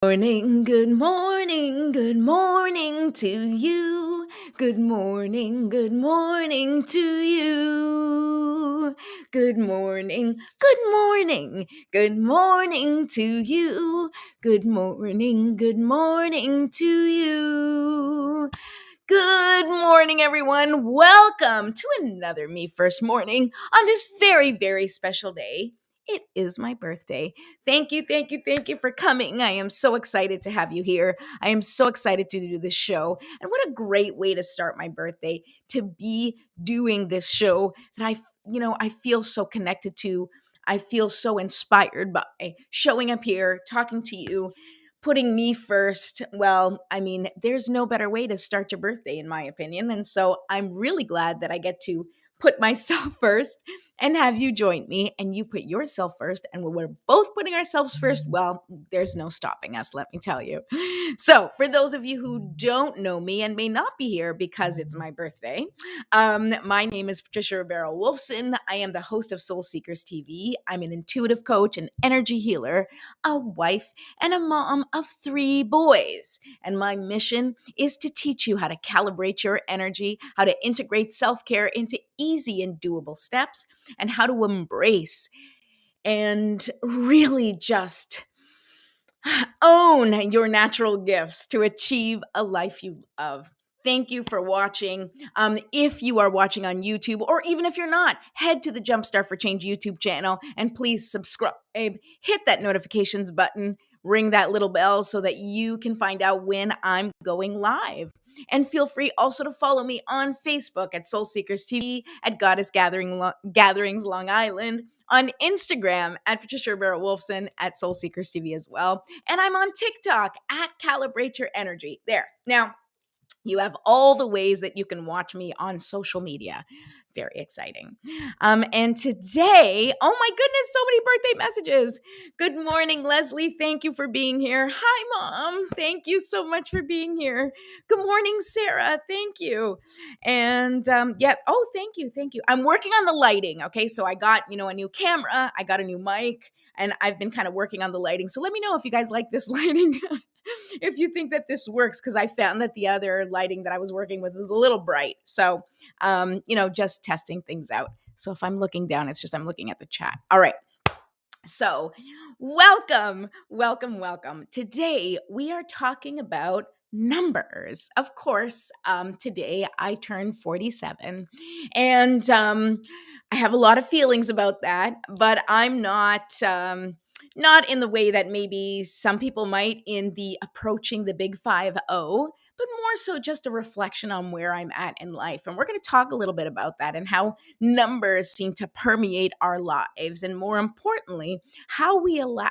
Good morning, good morning to you. Good morning to you. Good morning to you. Good morning to you. Good morning, everyone. Welcome to another Me First Morning on this very, very special day. It is my birthday. Thank you for coming. I am so excited to have you here. I am so excited to do this show. And what a great way to start my birthday to be doing this show that I feel so connected to. I feel so inspired by showing up here, talking to you, putting me first. Well, I mean, there's no better way to start your birthday, in my opinion. And so I'm really glad that I get to put myself first and have you join me, and you put yourself first. And when we're both putting ourselves first, well, there's no stopping us, let me tell you. So, for those of you who don't know me and may not be here because it's my birthday, my name is Patricia Rivera Wolfson. I am the host of Soul Seekers TV. I'm an intuitive coach, an energy healer, a wife, and a mom of 3 boys. And my mission is to teach you how to calibrate your energy, how to integrate self care into easy and doable steps, and how to embrace and really just own your natural gifts to achieve a life you love. Thank you for watching. If you are watching on YouTube, or even if you're not, head to the Jumpstart for Change YouTube channel and please subscribe. Hit that notifications button, ring that little bell so that you can find out when I'm going live. And feel free also to follow me on Facebook at Soul Seekers TV, at Gatherings Long Island, on Instagram at Patricia Rivera Wolfson, at Soul Seekers TV as well. And I'm on TikTok at Calibrate Your Energy. There. Now, you have all the ways that you can watch me on social media. Very exciting. And today, oh my goodness, so many birthday messages. Good morning, Leslie. Thank you for being here. Hi, Mom. Thank you so much for being here. Good morning, Sarah. Thank you. And yes, oh, thank you. Thank you. I'm working on the lighting. Okay. So I got, a new camera, I got a new mic, and I've been kind of working on the lighting. So let me know if you guys like this lighting. If you think that this works, because I found that the other lighting that I was working with was a little bright. So, just testing things out. So if I'm looking down, it's just I'm looking at the chat. All right. So, welcome. Today we are talking about numbers. Of course, today I turn 47, and I have a lot of feelings about that, but I'm not in the way that maybe some people might in the approaching the big 50, but more so just a reflection on where I'm at in life. And we're going to talk a little bit about that and how numbers seem to permeate our lives, and more importantly, how we allow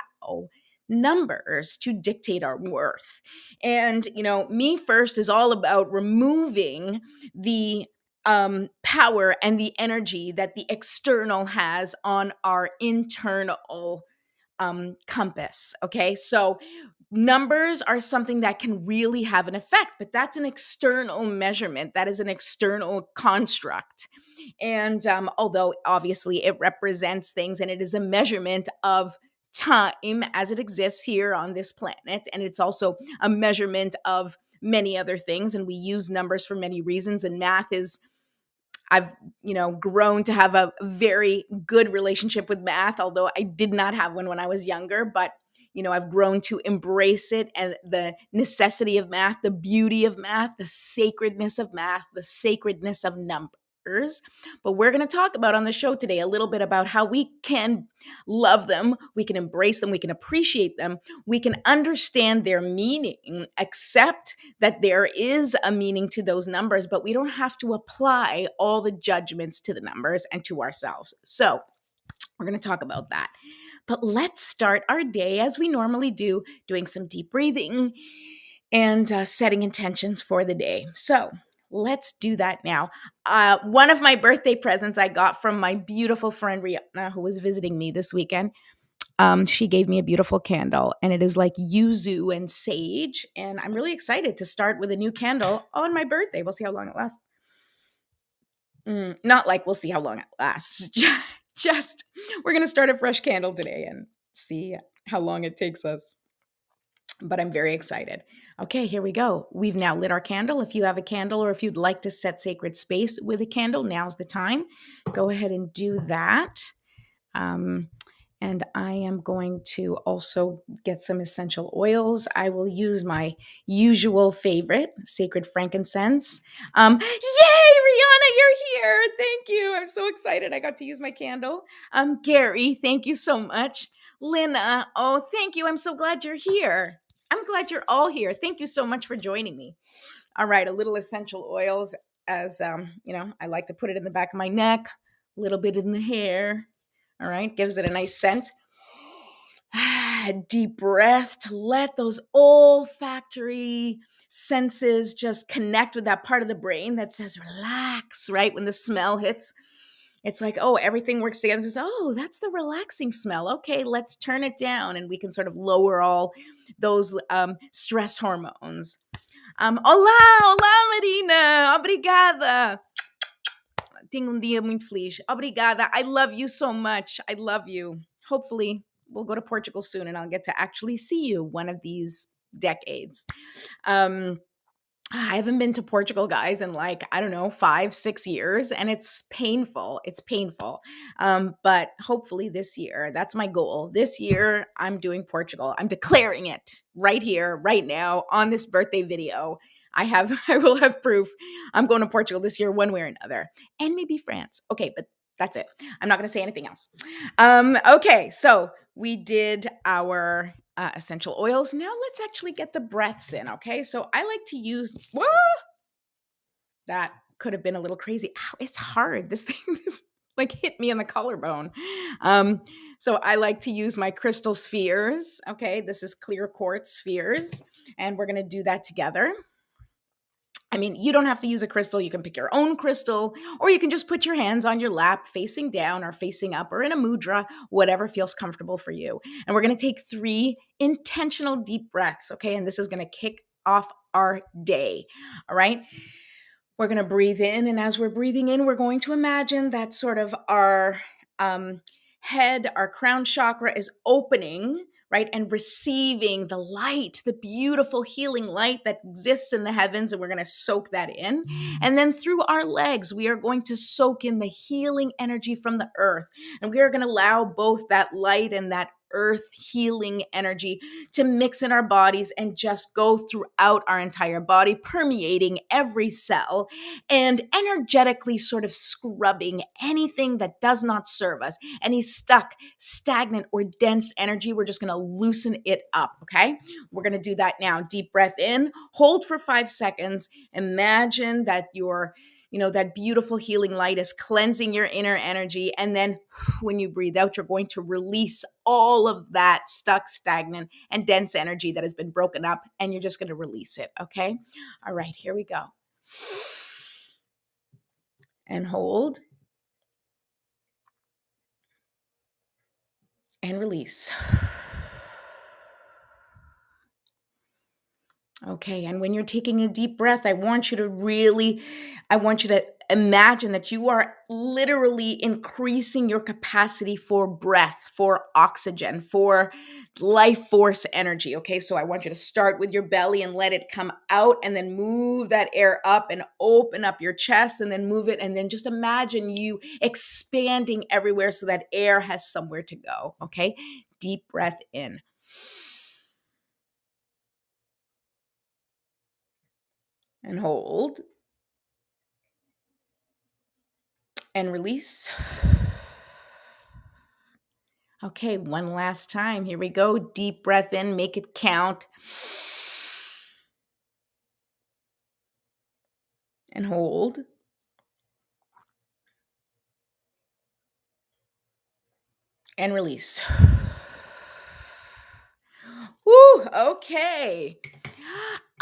numbers to dictate our worth. And, me first is all about removing the power and the energy that the external has on our internal compass. Okay. So numbers are something that can really have an effect, but that's an external measurement. That is an external construct. And although obviously it represents things and it is a measurement of time as it exists here on this planet, and it's also a measurement of many other things. And we use numbers for many reasons, and math is I've, grown to have a very good relationship with math, although I did not have one when I was younger. But, I've grown to embrace it, and the necessity of math, the beauty of math, the sacredness of math, the sacredness of numbers. But we're going to talk about on the show today a little bit about how we can love them, we can embrace them, we can appreciate them, we can understand their meaning, accept that there is a meaning to those numbers, but we don't have to apply all the judgments to the numbers and to ourselves. So, we're going to talk about that. But let's start our day as we normally do, doing some deep breathing and setting intentions for the day. So, let's do that now. One of my birthday presents I got from my beautiful friend Rihanna, who was visiting me this weekend. She gave me a beautiful candle, and it is like yuzu and sage. And I'm really excited to start with a new candle on my birthday. We'll see how long it lasts. Not like we'll see how long it lasts. Just we're going to start a fresh candle today and see how long it takes us. but I'm very excited. Okay, here we go. We've now lit our candle. If you have a candle or if you'd like to set sacred space with a candle, now's the time. Go ahead and do that. Um, and I am going to also get some essential oils. I will use my usual favorite, sacred frankincense. Yay, Rihanna, you're here. Thank you. I'm so excited. I got to use my candle. Gary, thank you so much. Lynna, oh, thank you. I'm so glad you're here. I'm glad you're all here. Thank you so much for joining me. All right, a little essential oils as I like to put it in the back of my neck, a little bit in the hair. All right, gives it a nice scent. Deep breath to let those olfactory senses just connect with that part of the brain that says relax, right? When the smell hits, it's like, oh, everything works together. It says, oh, that's the relaxing smell. Okay, let's turn it down and we can sort of lower all those stress hormones. Olá, Marina, obrigada. Tenho dia muito feliz. Obrigada. I love you so much. I love you. Hopefully, we'll go to Portugal soon and I'll get to actually see you one of these decades. I haven't been to Portugal, guys, in like, I don't know, 5-6 years, and it's painful. It's painful. But hopefully this year, that's my goal. This year, I'm doing Portugal. I'm declaring it right here, right now, on this birthday video. I will have proof. I'm going to Portugal this year, one way or another, and maybe France. Okay, but that's it. I'm not going to say anything else. Okay, so we did our essential oils. Now let's actually get the breaths in, okay? So I like to use, whoa, that could have been a little crazy. Ow, it's hard. This thing is like hit me in the collarbone. So I like to use my crystal spheres, okay? This is clear quartz spheres, and we're gonna do that together. I mean, you don't have to use a crystal. You can pick your own crystal, or you can just put your hands on your lap facing down or facing up or in a mudra, whatever feels comfortable for you. And we're going to take 3 intentional deep breaths, okay? And this is going to kick off our day, all right? We're going to breathe in, and as we're breathing in, we're going to imagine that sort of our head, our crown chakra is opening, right? And receiving the light, the beautiful healing light that exists in the heavens. And we're going to soak that in. And then through our legs, we are going to soak in the healing energy from the earth. And we are going to allow both that light and that earth healing energy to mix in our bodies and just go throughout our entire body, permeating every cell and energetically sort of scrubbing anything that does not serve us, any stuck, stagnant, or dense energy. We're just going to loosen it up, okay? We're going to do that now. Deep breath in, hold for 5 seconds. Imagine that that beautiful healing light is cleansing your inner energy. And then when you breathe out, you're going to release all of that stuck, stagnant, and dense energy that has been broken up. And you're just going to release it, okay? All right, here we go. And hold. And release. Okay, and when you're taking a deep breath, I want you to imagine that you are literally increasing your capacity for breath, for oxygen, for life force energy. Okay, so I want you to start with your belly and let it come out, and then move that air up and open up your chest, and then move it, and then just imagine you expanding everywhere so that air has somewhere to go. Okay, deep breath in. And hold. And release. Okay, one last time. Here we go. Deep breath in, make it count. And hold. And release. Woo, okay.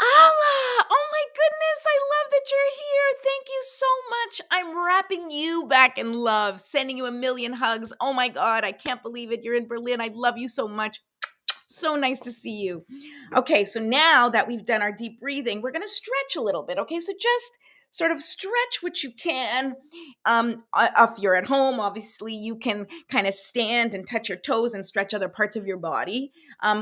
Allah, oh my goodness, I love that you're here. Thank you so much. I'm wrapping you back in love, sending you a million hugs. Oh my God, I can't believe it. You're in Berlin. I love you so much. So nice to see you. Okay, so now that we've done our deep breathing, we're going to stretch a little bit. Okay, so just sort of stretch what you can. If you're at home, obviously you can kind of stand and touch your toes and stretch other parts of your body.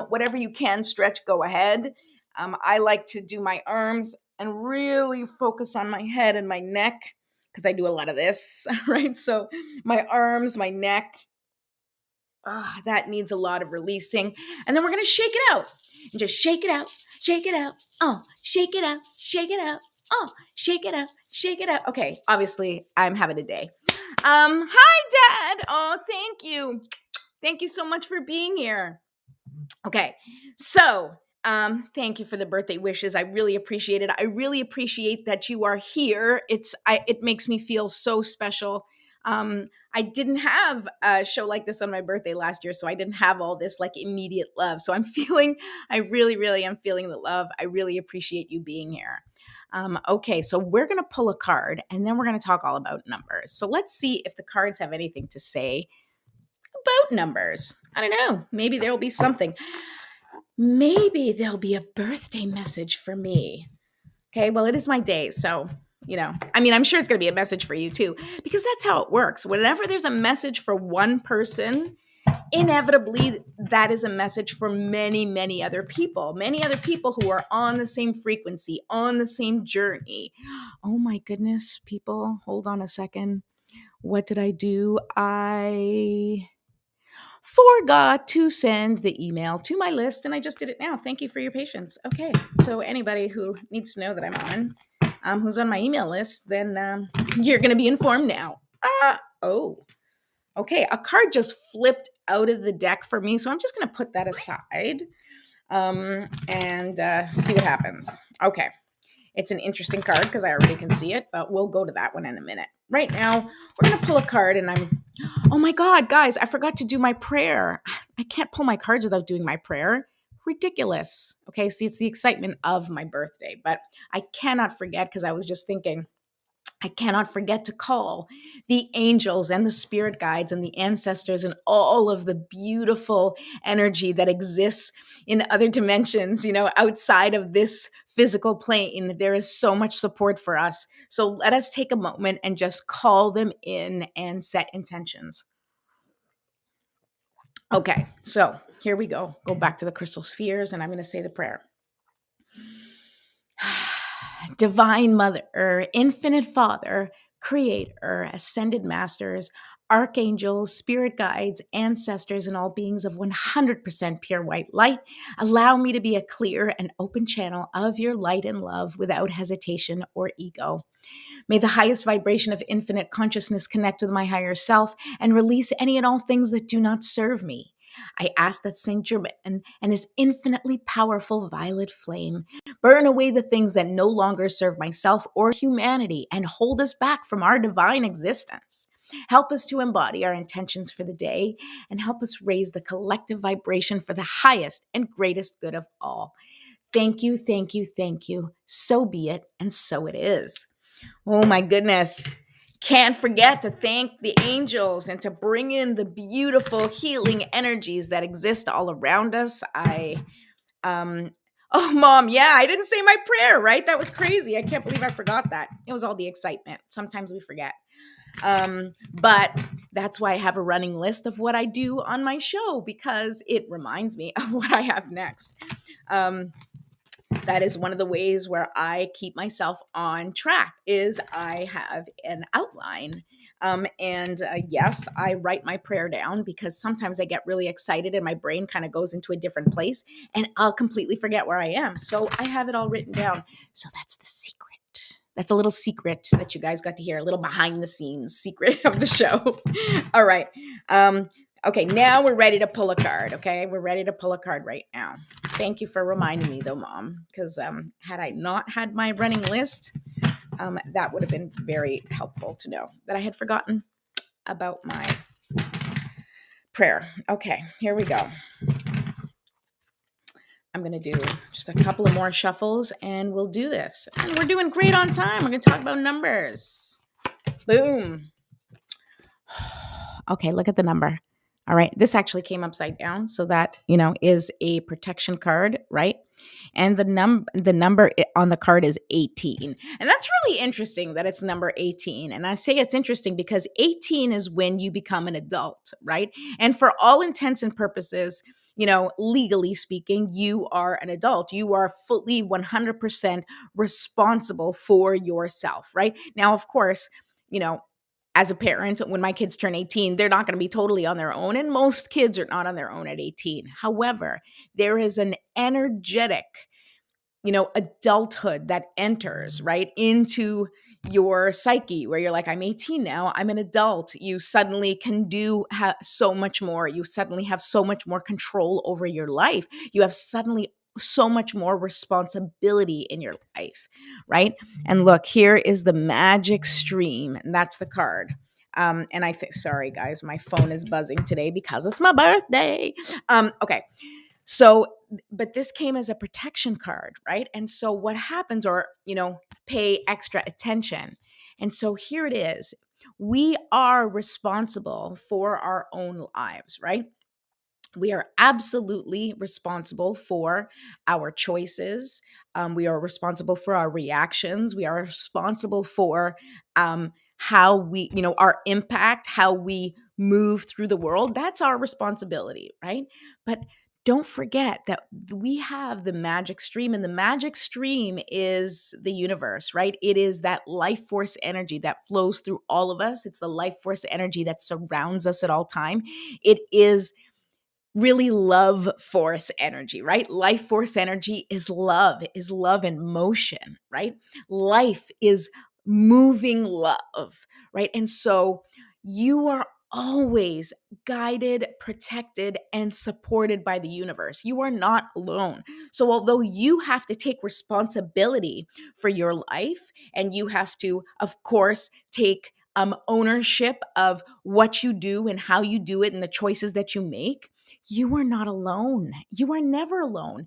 Whatever you can stretch, go ahead. I like to do my arms and really focus on my head and my neck because I do a lot of this, right? So my arms, my neck, that needs a lot of releasing. And then we're going to shake it out and just shake it out, shake it out. Oh, shake it out, shake it out. Oh, shake it out, shake it out. Okay, obviously I'm having a day. Hi, Dad. Oh, thank you. Thank you so much for being here. Okay, so thank you for the birthday wishes. I really appreciate it. I really appreciate that you are here. It makes me feel so special. I didn't have a show like this on my birthday last year, so I didn't have all this like immediate love. So I really, really am feeling the love. I really appreciate you being here. Okay, so we're going to pull a card and then we're going to talk all about numbers. So let's see if the cards have anything to say about numbers. I don't know. Maybe there will be something. Maybe there'll be a birthday message for me. Okay, well, it is my day. So, I'm sure it's going to be a message for you too, because that's how it works. Whenever there's a message for one person, inevitably that is a message for many, many other people who are on the same frequency, on the same journey. Oh my goodness, people, hold on a second. What did I do? I forgot to send the email to my list and I just did it now. Thank you for your patience. Okay, so anybody who needs to know that I'm on, who's on my email list, then you're going to be informed now. Okay, a card just flipped out of the deck for me, so I'm just going to put that aside and see what happens. Okay, it's an interesting card because I already can see it, but we'll go to that one in a minute. Right now, we're going to pull a card and oh my God, guys, I forgot to do my prayer. I can't pull my cards without doing my prayer. Ridiculous. Okay, see, it's the excitement of my birthday, but I cannot forget because I was just thinking, I cannot forget to call the angels and the spirit guides and the ancestors and all of the beautiful energy that exists in other dimensions, outside of this physical plane. There is so much support for us. So let us take a moment and just call them in and set intentions. Okay, so here we go. Go back to the crystal spheres and I'm going to say the prayer. Divine Mother, Infinite Father, Creator, Ascended Masters, Archangels, Spirit Guides, Ancestors, and all beings of 100% pure white light, allow me to be a clear and open channel of your light and love without hesitation or ego. May the highest vibration of infinite consciousness connect with my higher self and release any and all things that do not serve me. I ask that Saint Germain and his infinitely powerful violet flame burn away the things that no longer serve myself or humanity and hold us back from our divine existence. Help us to embody our intentions for the day and help us raise the collective vibration for the highest and greatest good of all. Thank you, thank you, thank you. So be it, and so it is. Oh my goodness. Can't forget to thank the angels and to bring in the beautiful healing energies that exist all around us. Oh, Mom, yeah, I didn't say my prayer, right? That was crazy. I can't believe I forgot that. It was all the excitement. Sometimes we forget. But that's why I have a running list of what I do on my show because it reminds me of what I have next. That is one of the ways where I keep myself on track is I have an outline. Yes, I write my prayer down because sometimes I get really excited and my brain kind of goes into a different place and I'll completely forget where I am. So I have it all written down. So that's the secret. That's a little secret that you guys got to hear, a little behind the scenes secret of the show. All right. Okay, now we're ready to pull a card, okay? We're ready to pull a card right now. Thank you for reminding me, though, Mom, because had I not had my running list, that would have been very helpful to know that I had forgotten about my prayer. Okay, here we go. I'm going to do just a couple of more shuffles, and we'll do this. And we're doing great on time. We're going to talk about numbers. Boom. Okay, look at the number. All right. This actually came upside down. So that, is a protection card, right? And the number on the card is 18. And that's really interesting that it's number 18. And I say it's interesting because 18 is when you become an adult, right? And for all intents and purposes, legally speaking, you are an adult. You are fully 100% responsible for yourself, right? Now, of course, you know, as a parent, when my kids turn 18, they're not going to be totally on their own. And most kids are not on their own at 18. However, there is an energetic, adulthood that enters right into your psyche where you're like, I'm 18 now, I'm an adult. You suddenly can do so much more. You suddenly have so much more control over your life. You have suddenly so much more responsibility in your life, right? And look, here is the magic stream, and that's the card. And I think, sorry guys, my phone is buzzing today because it's my birthday. Okay. So, but this came as a protection card, right? And so what happens, or, pay extra attention. And so here it is. We are responsible for our own lives, right? We are absolutely responsible for our choices. We are responsible for our reactions. We are responsible for how we, our impact, how we move through the world. That's our responsibility, right? But don't forget that we have the magic stream, and the magic stream is the universe, right? It is that life force energy that flows through all of us. It's the life force energy that surrounds us at all time. It is really love force energy, right? Life force energy is love in motion, right? Life is moving love, right? And so you are always guided, protected, and supported by the universe. You are not alone. So although you have to take responsibility for your life, and you have to, of course, take ownership of what you do and how you do it and the choices that you make, you are not alone. You are never alone.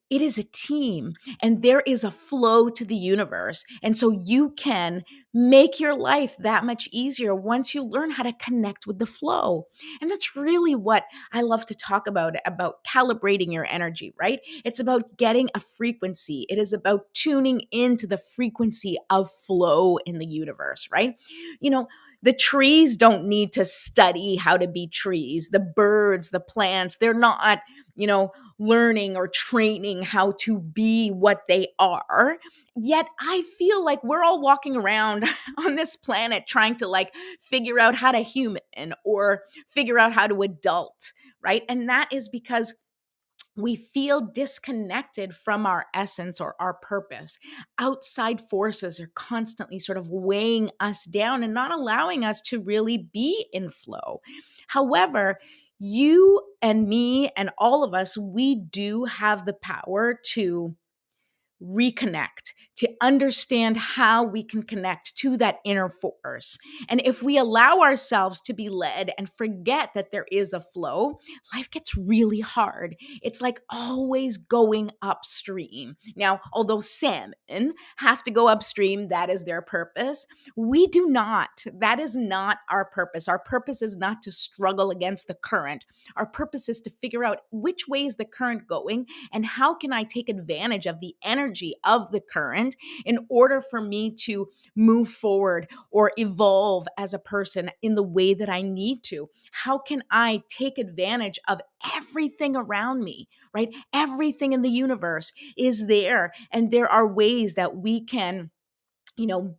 It is a team, and there is a flow to the universe. And so you can make your life that much easier once you learn how to connect with the flow. And that's really what I love to talk about calibrating your energy, right? It's about getting a frequency. It is about tuning into the frequency of flow in the universe, right? The trees don't need to study how to be trees. The birds, the plants, they're not, learning or training how to be what they are. Yet I feel like we're all walking around on this planet trying to figure out how to human or figure out how to adult, right? And that is because we feel disconnected from our essence or our purpose. Outside forces are constantly sort of weighing us down and not allowing us to really be in flow. However, you and me and all of us, we do have the power to reconnect, to understand how we can connect to that inner force. And if we allow ourselves to be led and forget that there is a flow, life gets really hard. It's like always going upstream. Now, although salmon have to go upstream, that is their purpose. We do not. That is not our purpose. Our purpose is not to struggle against the current. Our purpose is to figure out which way is the current going and how can I take advantage of the energy of the current in order for me to move forward or evolve as a person in the way that I need to. How can I take advantage of everything around me, right? Everything in the universe is there, and there are ways that we can,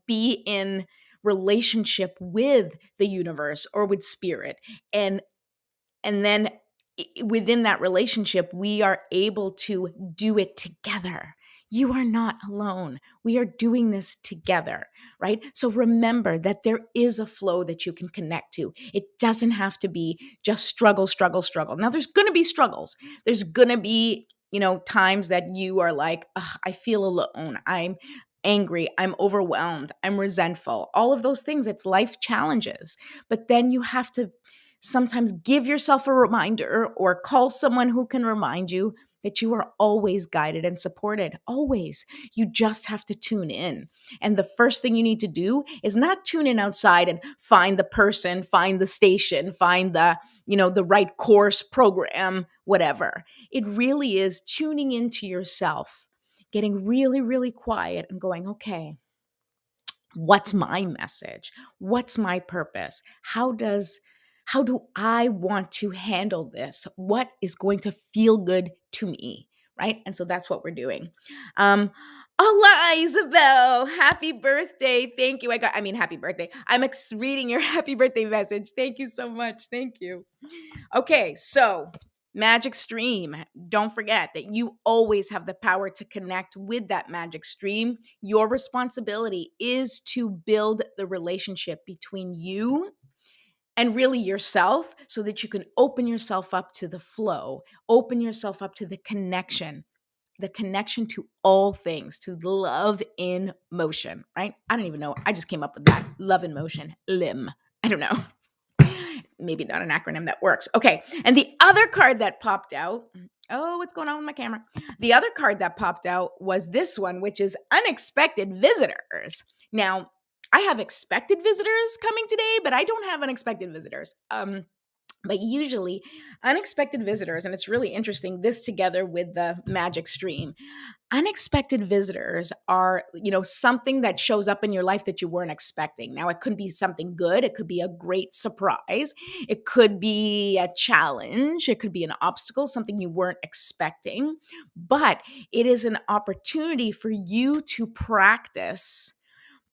be in relationship with the universe or with spirit, and then within that relationship, we are able to do it together. You are not alone. We are doing this together, right? So remember that there is a flow that you can connect to. It doesn't have to be just struggle, struggle, struggle. Now, there's going to be struggles. There's going to be, times that you are like, I feel alone. I'm angry. I'm overwhelmed. I'm resentful. All of those things. It's life challenges. But then you have to sometimes give yourself a reminder or call someone who can remind you that you are always guided and supported, always. You just have to tune in. And the first thing you need to do is not tune in outside and find the person, find the station, find the right course, program, whatever. It really is tuning into yourself, getting really, really quiet and going, okay, what's my message? What's my purpose? How do I want to handle this? What is going to feel good to me? Right? And so that's what we're doing. Hola, Isabel. Happy birthday. Thank you. Happy birthday. I'm reading your happy birthday message. Thank you so much. Thank you. Okay, so magic stream. Don't forget that you always have the power to connect with that magic stream. Your responsibility is to build the relationship between you and really yourself so that you can open yourself up to the flow, open yourself up to the connection to all things, to love in motion, right? I don't even know. I just came up with that. Love in motion, LIM. I don't know. Maybe not an acronym that works. Okay. And the other card that popped out, oh, what's going on with my camera? The other card that popped out was this one, which is unexpected visitors. Now, I have expected visitors coming today, but I don't have unexpected visitors. But usually unexpected visitors, and it's really interesting, this together with the magic stream. Unexpected visitors are, something that shows up in your life that you weren't expecting. Now, it could be something good. It could be a great surprise. It could be a challenge. It could be an obstacle, something you weren't expecting. But it is an opportunity for you to practice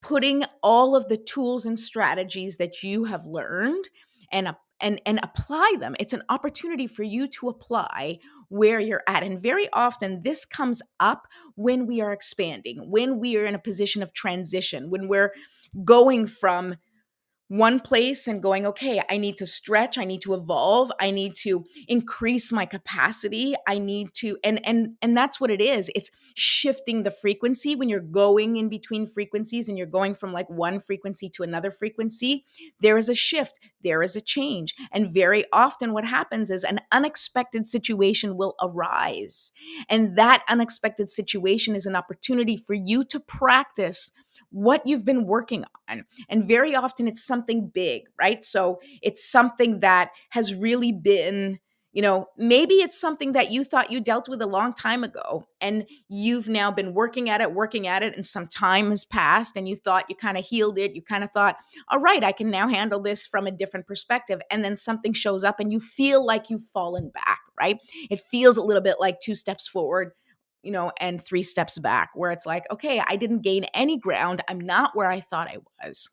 putting all of the tools and strategies that you have learned and apply them. It's an opportunity for you to apply where you're at. And very often this comes up when we are expanding, when we are in a position of transition, when we're going from one place and going, okay, I need to stretch, I need to evolve, I need to increase my capacity, I need to, and that's what it is. It's shifting the frequency when you're going in between frequencies and you're going from like one frequency to another frequency. There is a shift, there is a change. And very often what happens is an unexpected situation will arise. And that unexpected situation is an opportunity for you to practice what you've been working on. And very often it's something big, right? So it's something that has really been, maybe it's something that you thought you dealt with a long time ago and you've now been working at it, and some time has passed and you thought you kind of healed it. You kind of thought, all right, I can now handle this from a different perspective. And then something shows up and you feel like you've fallen back, right? It feels a little bit like 2 steps forward, and 3 steps back, where it's like, okay, I didn't gain any ground. I'm not where I thought I was.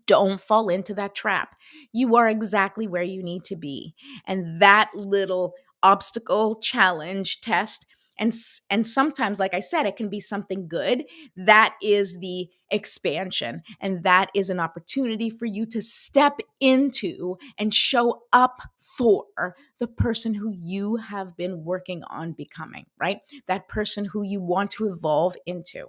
Don't fall into that trap. You are exactly where you need to be. And that little obstacle, challenge, test, and sometimes, like I said, it can be something good. That is the expansion. And that is an opportunity for you to step into and show up for the person who you have been working on becoming, right? That person who you want to evolve into.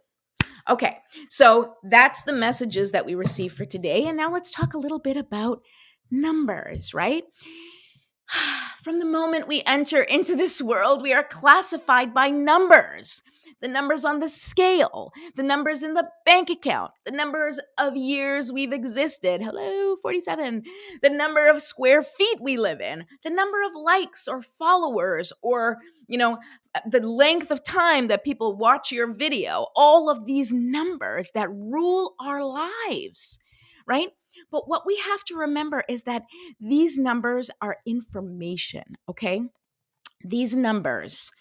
Okay, so that's the messages that we received for today. And now let's talk a little bit about numbers, right? From the moment we enter into this world, we are classified by numbers. The numbers on the scale, the numbers in the bank account, the numbers of years we've existed. Hello, 47. The number of square feet we live in, the number of likes or followers, or, the length of time that people watch your video. All of these numbers that rule our lives, right? But what we have to remember is that these numbers are information, okay? These numbers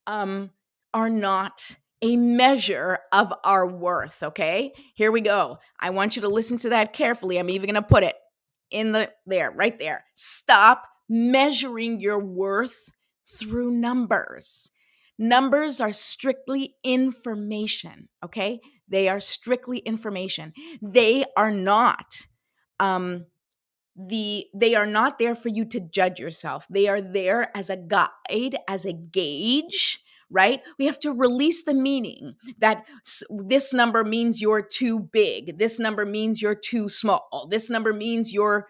are not a measure of our worth, okay? Here we go. I want you to listen to that carefully. I'm even going to put it right there. Stop measuring your worth through numbers. Numbers are strictly information, okay? They are strictly information. They are not they are not there for you to judge yourself. They are there as a guide, as a gauge, right? We have to release the meaning that this number means you're too big. This number means you're too small. This number means you're,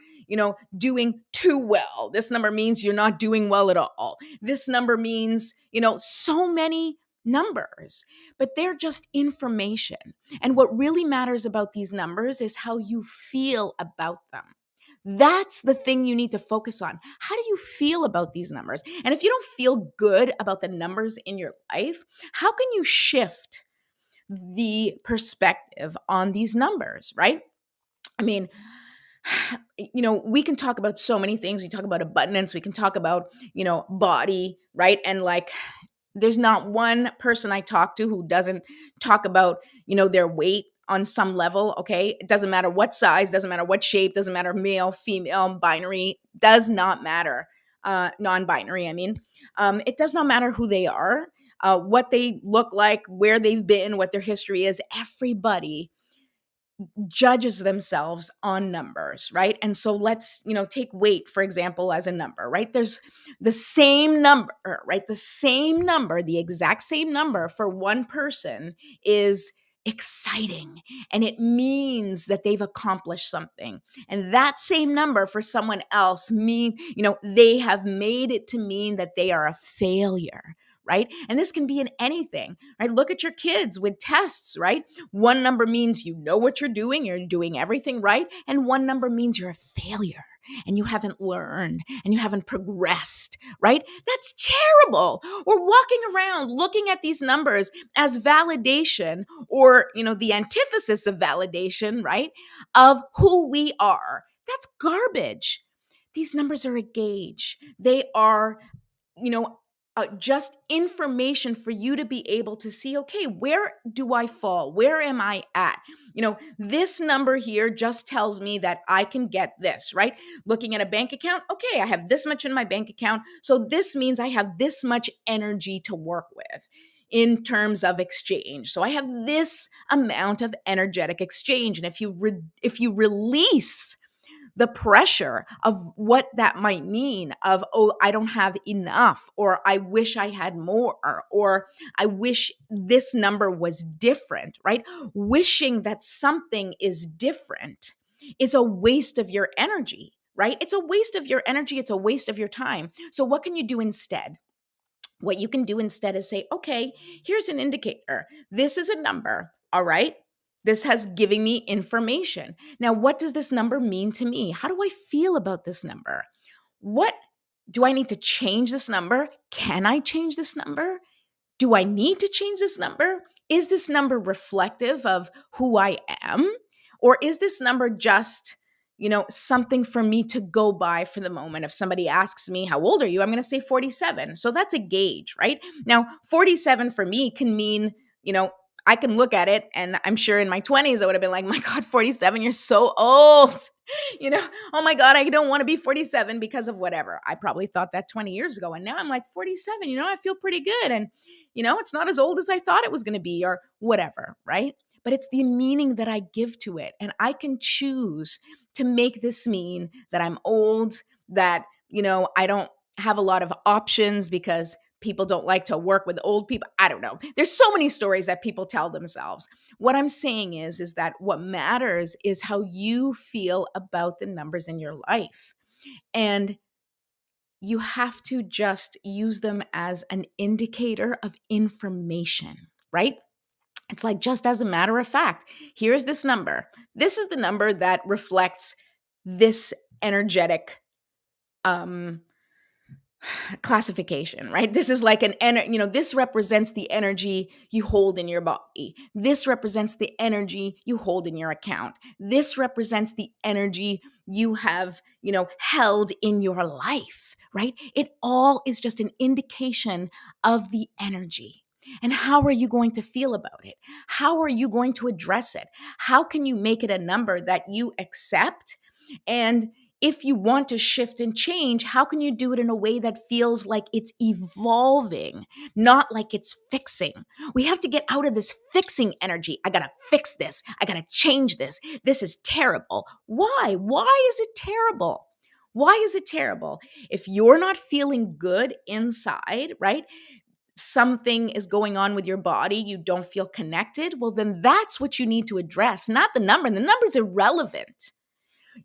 doing too well. This number means you're not doing well at all. This number means, so many numbers, but they're just information. And what really matters about these numbers is how you feel about them. That's the thing you need to focus on. How do you feel about these numbers? And if you don't feel good about the numbers in your life, how can you shift the perspective on these numbers, right? I mean, we can talk about so many things. We talk about abundance. We can talk about, body, right? And like, there's not one person I talk to who doesn't talk about, their weight on some level. Okay. It doesn't matter what size, doesn't matter what shape, doesn't matter male, female, binary, does not matter. Non-binary, I mean. It does not matter who they are, what they look like, where they've been, what their history is. Everybody judges themselves on numbers, right? And so let's, take weight, for example, as a number, right? There's the same number, right? The same number, the exact same number for one person is exciting, and it means that they've accomplished something. And that same number for someone else they have made it to mean that they are a failure, right? And this can be in anything, right? Look at your kids with tests, right? One number means you know what you're doing everything right. And one number means you're a failure and you haven't learned and you haven't progressed, right? That's terrible. We're walking around looking at these numbers as validation or, the antithesis of validation, right? Of who we are. That's garbage. These numbers are a gauge. They are, you know, just information for you to be able to see, okay, where do I fall? Where am I at? This number here just tells me that I can get this, right? Looking at a bank account, okay, I have this much in my bank account. So this means I have this much energy to work with in terms of exchange. So I have this amount of energetic exchange. And if you release the pressure of what that might mean of, oh, I don't have enough, or I wish I had more, or I wish this number was different, right? Wishing that something is different is a waste of your energy, right? It's a waste of your energy. It's a waste of your time. So what can you do instead? What you can do instead is say, okay, here's an indicator. This is a number, all right? This has given me information. Now, what does this number mean to me? How do I feel about this number? What do I need to change this number? Can I change this number? Do I need to change this number? Is this number reflective of who I am? Or is this number just, something for me to go by for the moment? If somebody asks me, how old are you? I'm going to say 47. So that's a gauge, right? Now, 47 for me can mean, I can look at it and I'm sure in my 20s, I would have been like, my God, 47, you're so old. Oh my God, I don't want to be 47 because of whatever. I probably thought that 20 years ago. And now I'm like 47, I feel pretty good. And, it's not as old as I thought it was going to be or whatever, right? But it's the meaning that I give to it. And I can choose to make this mean that I'm old, that, I don't have a lot of options because people don't like to work with old people. I don't know. There's so many stories that people tell themselves. What I'm saying is that what matters is how you feel about the numbers in your life. And you have to just use them as an indicator of information, right? It's like, just as a matter of fact, here's this number. This is the number that reflects this energetic classification, right? This is like this represents the energy you hold in your body. This represents the energy you hold in your account. This represents the energy you have, held in your life, right? It all is just an indication of the energy. And how are you going to feel about it? How are you going to address it? How can you make it a number that you accept? And if you want to shift and change, how can you do it in a way that feels like it's evolving, not like it's fixing? We have to get out of this fixing energy. I got to fix this. I got to change this. This is terrible. Why? Why is it terrible? Why is it terrible? If you're not feeling good inside, right? Something is going on with your body, you don't feel connected, well, then that's what you need to address, not the number. The number's irrelevant.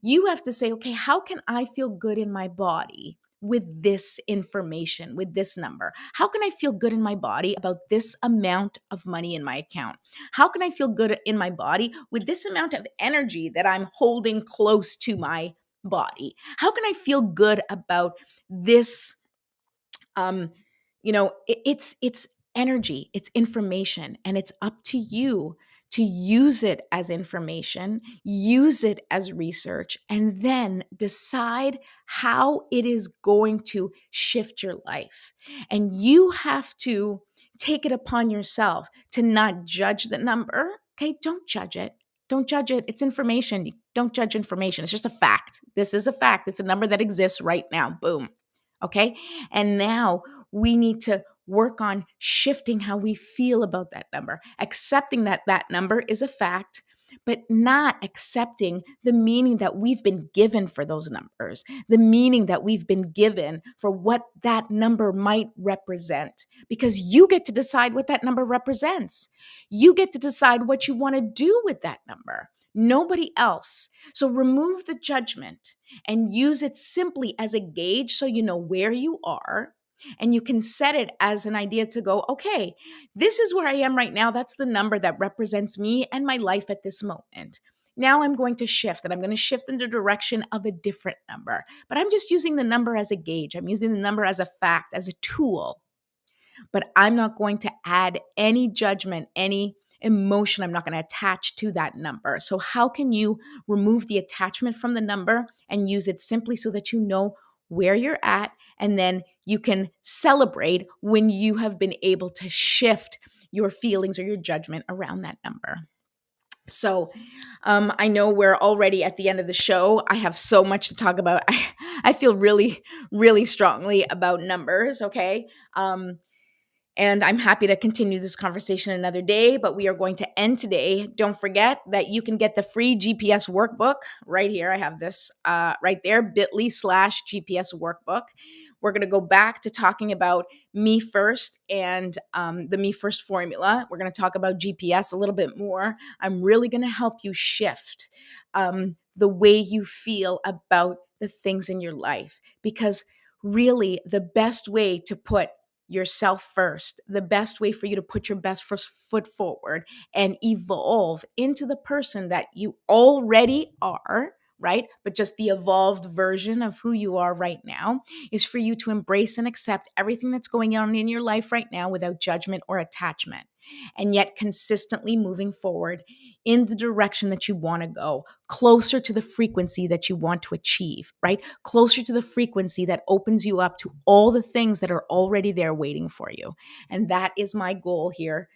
You have to say, okay, how can I feel good in my body with this information, with this number? How can I feel good in my body about this amount of money in my account? How can I feel good in my body with this amount of energy that I'm holding close to my body? How can I feel good about this um it's energy, it's information, and it's up to you to use it as information, use it as research, and then decide how it is going to shift your life. And you have to take it upon yourself to not judge the number. Okay, don't judge it. Don't judge it. It's information. Don't judge information. It's just a fact. This is a fact. It's a number that exists right now. Boom. Okay. And now we need to work on shifting how we feel about that number, accepting that that number is a fact, but not accepting the meaning that we've been given for those numbers, the meaning that we've been given for what that number might represent, because you get to decide what that number represents. You get to decide what you want to do with that number. Nobody else. So remove the judgment and use it simply as a gauge so you know where you are, and you can set it as an idea to go, okay, this is where I am right now. That's the number that represents me and my life at this moment. Now I'm going to shift, and I'm going to shift in the direction of a different number. But I'm just using the number as a gauge. I'm using the number as a fact, as a tool. But I'm not going to add any judgment, any emotion. I'm not going to attach to that number. So, how can you remove the attachment from the number and use it simply so that you know where you're at, and then you can celebrate when you have been able to shift your feelings or your judgment around that number? So, I know we're already at the end of the show. I have so much to talk about. I feel really, really strongly about numbers. Okay. And I'm happy to continue this conversation another day, but we are going to end today. Don't forget that you can get the free GPS workbook right here. I have this right there, bit.ly/GPS workbook. We're going to go back to talking about me first and the me first formula. We're going to talk about GPS a little bit more. I'm really going to help you shift the way you feel about the things in your life, because really the best way to put yourself first, the best way for you to put your best first foot forward and evolve into the person that you already are, right? But just the evolved version of who you are right now, is for you to embrace and accept everything that's going on in your life right now without judgment or attachment, and yet consistently moving forward in the direction that you want to go, closer to the frequency that you want to achieve, right? Closer to the frequency that opens you up to all the things that are already there waiting for you. And that is my goal here.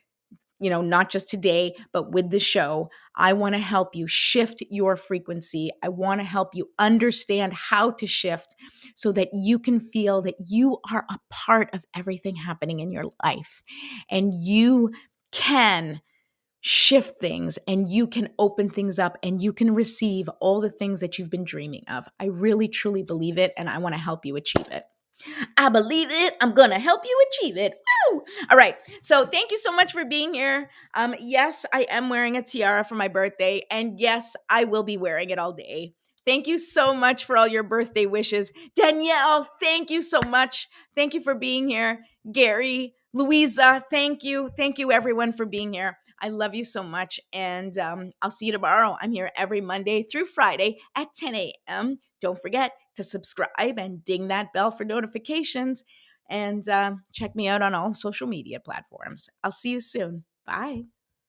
Not just today, but with the show. I want to help you shift your frequency. I want to help you understand how to shift so that you can feel that you are a part of everything happening in your life, and you can shift things, and you can open things up, and you can receive all the things that you've been dreaming of. I really, truly believe it, and I want to help you achieve it. I believe it. I'm going to help you achieve it. Woo! All right. So thank you so much for being here. Yes, I am wearing a tiara for my birthday. And yes, I will be wearing it all day. Thank you so much for all your birthday wishes. Danielle, thank you so much. Thank you for being here. Gary, Louisa, thank you. Thank you, everyone, for being here. I love you so much. And I'll see you tomorrow. I'm here every Monday through Friday at 10 a.m. Don't forget to subscribe and ding that bell for notifications. And check me out on all social media platforms. I'll see you soon. Bye.